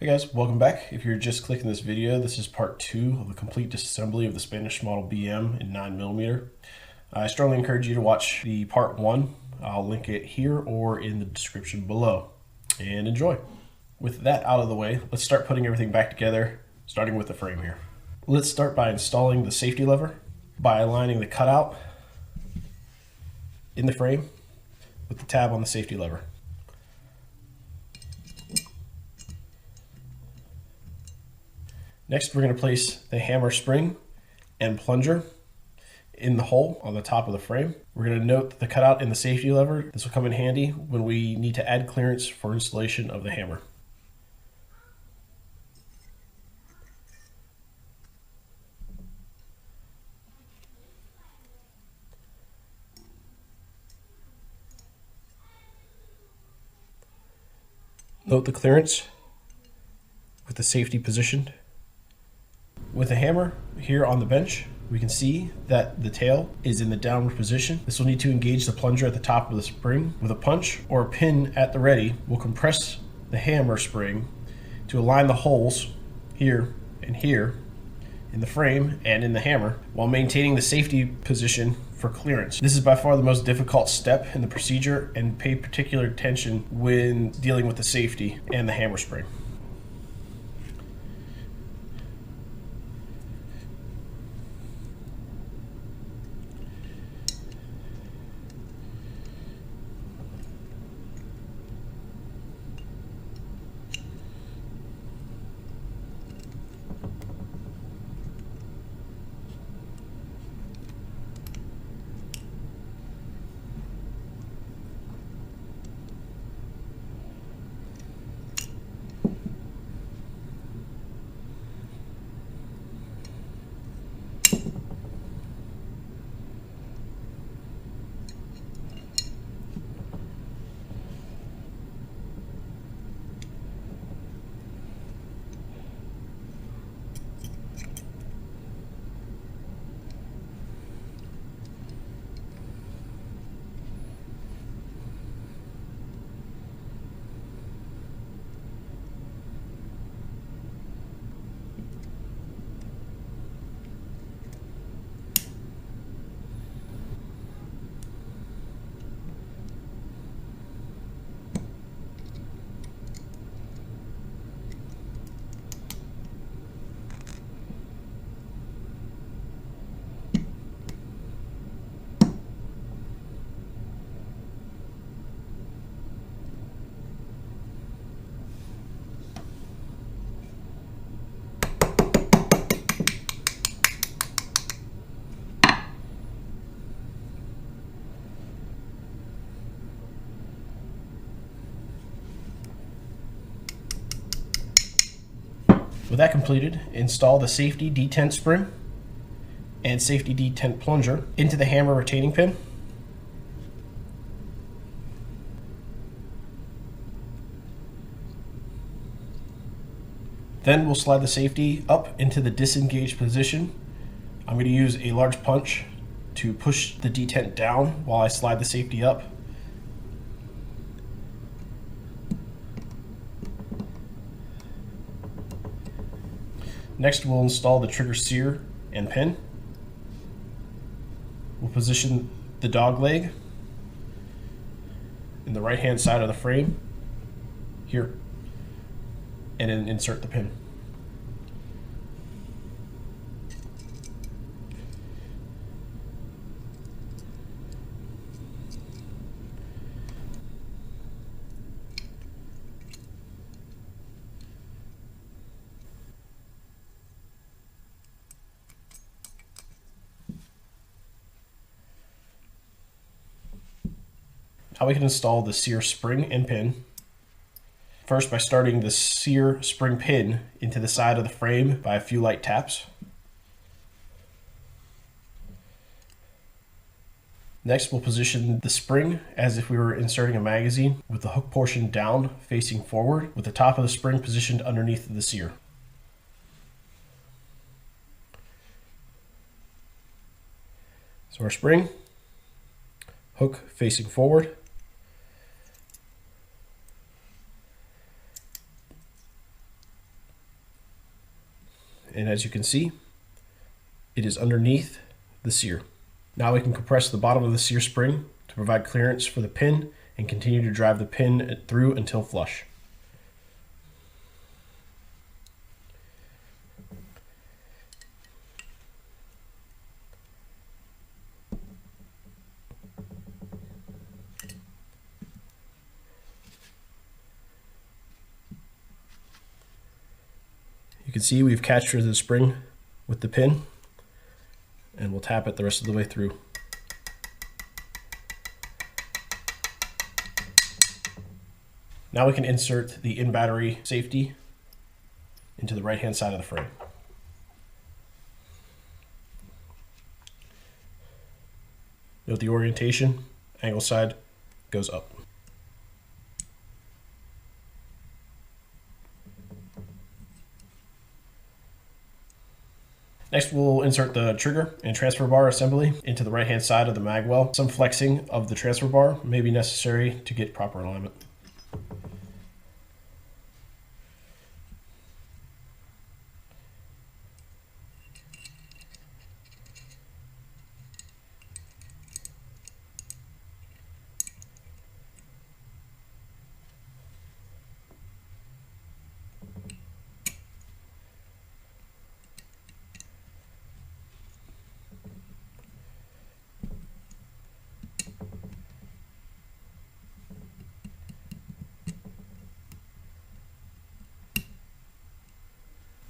Hey guys, welcome back. If you're just clicking this video, this is part 2 of the complete disassembly of the Spanish model BM in 9mm. I strongly encourage you to watch the part 1. I'll link it here or in the description below. And enjoy. With that out of the way, let's start putting everything back together, starting with the frame here. Let's start by installing the safety lever by aligning the cutout in the frame with the tab on the safety lever. Next, we're going to place the hammer spring and plunger in the hole on the top of the frame. We're going to note the cutout in the safety lever. This will come in handy when we need to add clearance for installation of the hammer. Note the clearance with the safety positioned. With the hammer here on the bench, we can see that the tail is in the downward position. This will need to engage the plunger at the top of the spring. With a punch or a pin at the ready, we'll compress the hammer spring to align the holes here and here in the frame and in the hammer while maintaining the safety position for clearance. This is by far the most difficult step in the procedure, and pay particular attention when dealing with the safety and the hammer spring. With that completed, install the safety detent spring and safety detent plunger into the hammer retaining pin. Then we'll slide the safety up into the disengaged position. I'm going to use a large punch to push the detent down while I slide the safety up. Next, we'll install the trigger sear and pin. We'll position the dog leg in the right-hand side of the frame here, and then insert the pin. Now we can install the sear spring and pin. First, by starting the sear spring pin into the side of the frame by a few light taps. Next, we'll position the spring as if we were inserting a magazine, with the hook portion down facing forward, with the top of the spring positioned underneath the sear. So our spring, hook facing forward, as you can see, it is underneath the sear. Now we can compress the bottom of the sear spring to provide clearance for the pin and continue to drive the pin through until flush. You can see we've captured the spring with the pin, and we'll tap it the rest of the way through. Now we can insert the in-battery safety into the right-hand side of the frame. Note the orientation, angle side goes up. Next, we'll insert the trigger and transfer bar assembly into the right-hand side of the mag well. Some flexing of the transfer bar may be necessary to get proper alignment.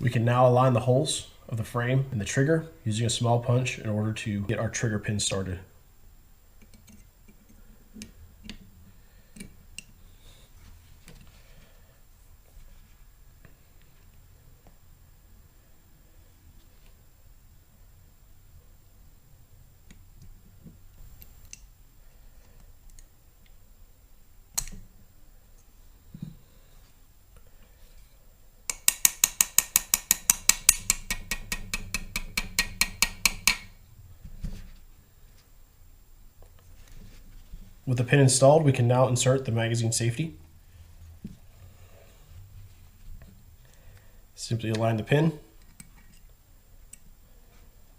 We can now align the holes of the frame and the trigger using a small punch in order to get our trigger pin started. With the pin installed, we can now insert the magazine safety. Simply align the pin.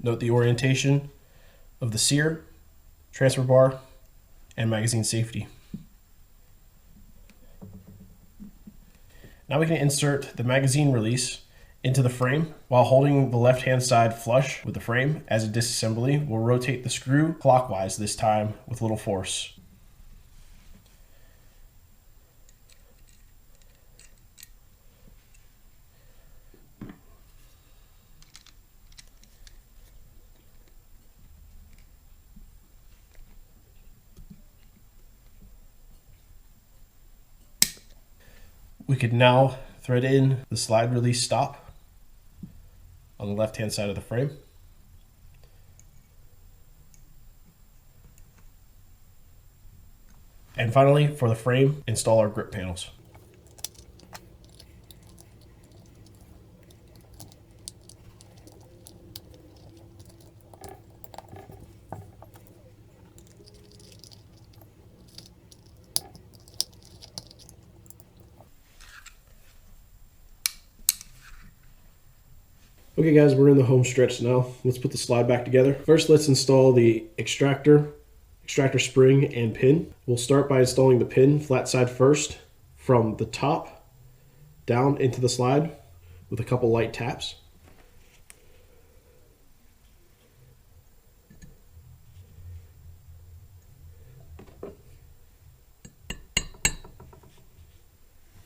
Note the orientation of the sear, transfer bar, and magazine safety. Now we can insert the magazine release into the frame while holding the left-hand side flush with the frame. As a disassembly, we'll rotate the screw clockwise this time with little force. We could now thread in the slide release stop on the left-hand side of the frame. And finally, for the frame, install our grip panels. Okay guys, we're in the home stretch now. Let's put the slide back together. First, let's install the extractor spring and pin. We'll start by installing the pin flat side first from the top down into the slide with a couple light taps.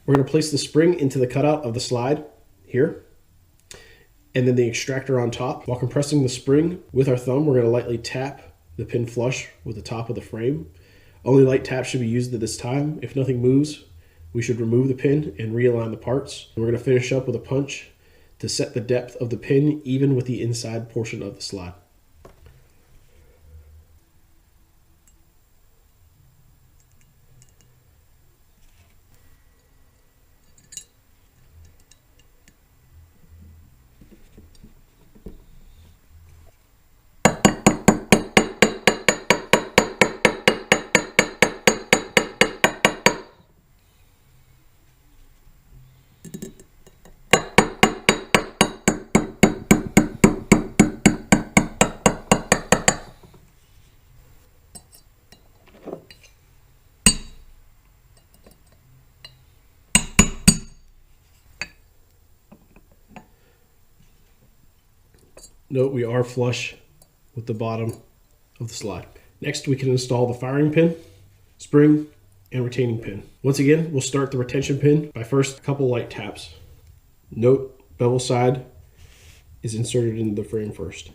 We're going to place the spring into the cutout of the slide here, and then the extractor on top. While compressing the spring with our thumb, we're going to lightly tap the pin flush with the top of the frame. Only light taps should be used at this time. If nothing moves, we should remove the pin and realign the parts. And we're going to finish up with a punch to set the depth of the pin even with the inside portion of the slide. Note we are flush with the bottom of the slide. Next, we can install the firing pin, spring, and retaining pin. Once again, we'll start the retention pin by first a couple light taps. Note bevel side is inserted into the frame first.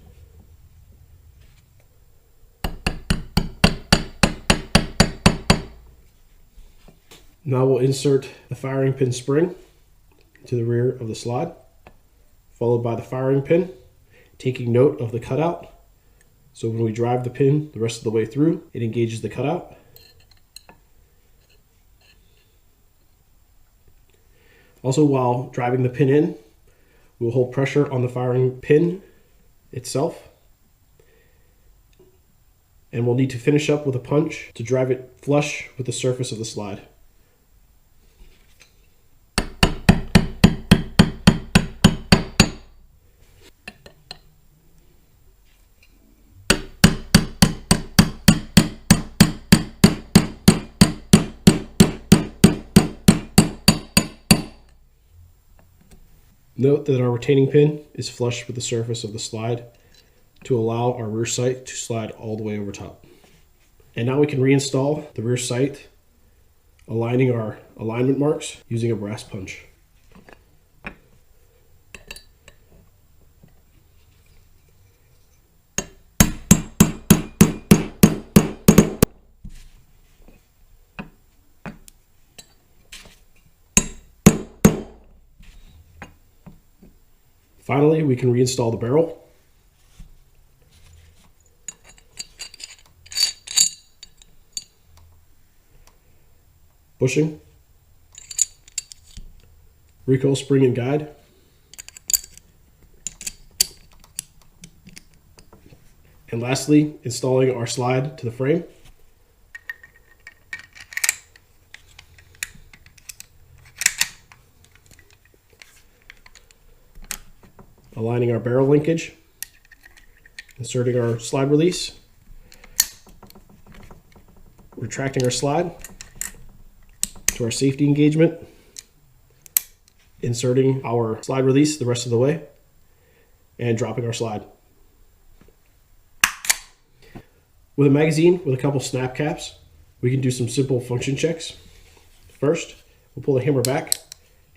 Now we'll insert the firing pin spring to the rear of the slide, followed by the firing pin, taking note of the cutout. So when we drive the pin the rest of the way through, it engages the cutout. Also, while driving the pin in, we'll hold pressure on the firing pin itself. And we'll need to finish up with a punch to drive it flush with the surface of the slide. Note that our retaining pin is flush with the surface of the slide to allow our rear sight to slide all the way over top. And now we can reinstall the rear sight, aligning our alignment marks using a brass punch. Finally, we can reinstall the barrel. Bushing, recoil spring and guide, and lastly, installing our slide to the frame. Aligning our barrel linkage, inserting our slide release, retracting our slide to our safety engagement, inserting our slide release the rest of the way, and dropping our slide. With a magazine with a couple snap caps, we can do some simple function checks. First, we'll pull the hammer back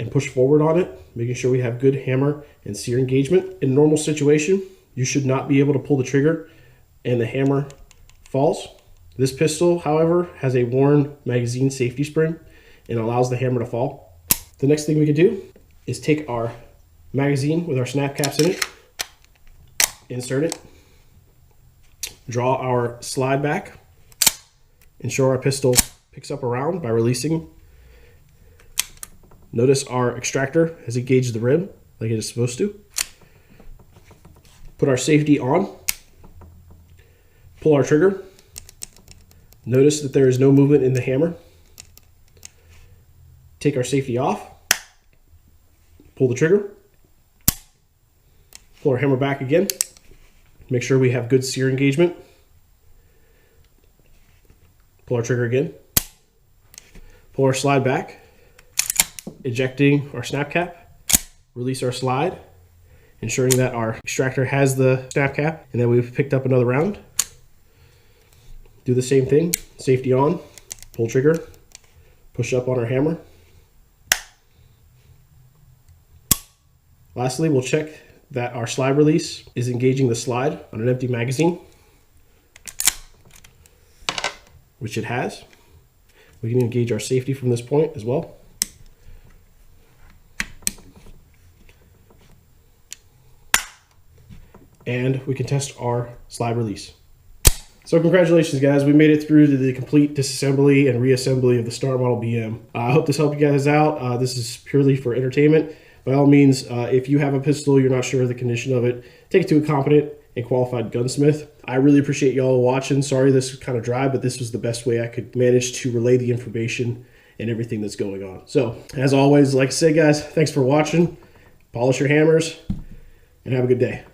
and push forward on it, making sure we have good hammer and sear engagement. In a normal situation, you should not be able to pull the trigger and the hammer falls. This pistol, however, has a worn magazine safety spring and allows the hammer to fall. The next thing we can do is take our magazine with our snap caps in it, insert it, draw our slide back, ensure our pistol picks up around by releasing. Notice our extractor has engaged the rib like it is supposed to. Put our safety on, pull our trigger. Notice that there is no movement in the hammer. Take our safety off, pull the trigger, pull our hammer back again. Make sure we have good sear engagement. Pull our trigger again, pull our slide back, ejecting our snap cap, release our slide, ensuring that our extractor has the snap cap and that we've picked up another round. Do the same thing, safety on, pull trigger, push up on our hammer. Lastly, we'll check that our slide release is engaging the slide on an empty magazine, which it has. We can engage our safety from this point as well. And we can test our slide release. So congratulations guys, we made it through to the complete disassembly and reassembly of the Star Model BM. I hope this helped you guys out. This is purely for entertainment. By all means, if you have a pistol, you're not sure of the condition of it, take it to a competent and qualified gunsmith. I really appreciate y'all watching. Sorry this was kind of dry, but this was the best way I could manage to relay the information and everything that's going on. So as always, like I said guys, thanks for watching. Polish your hammers and have a good day.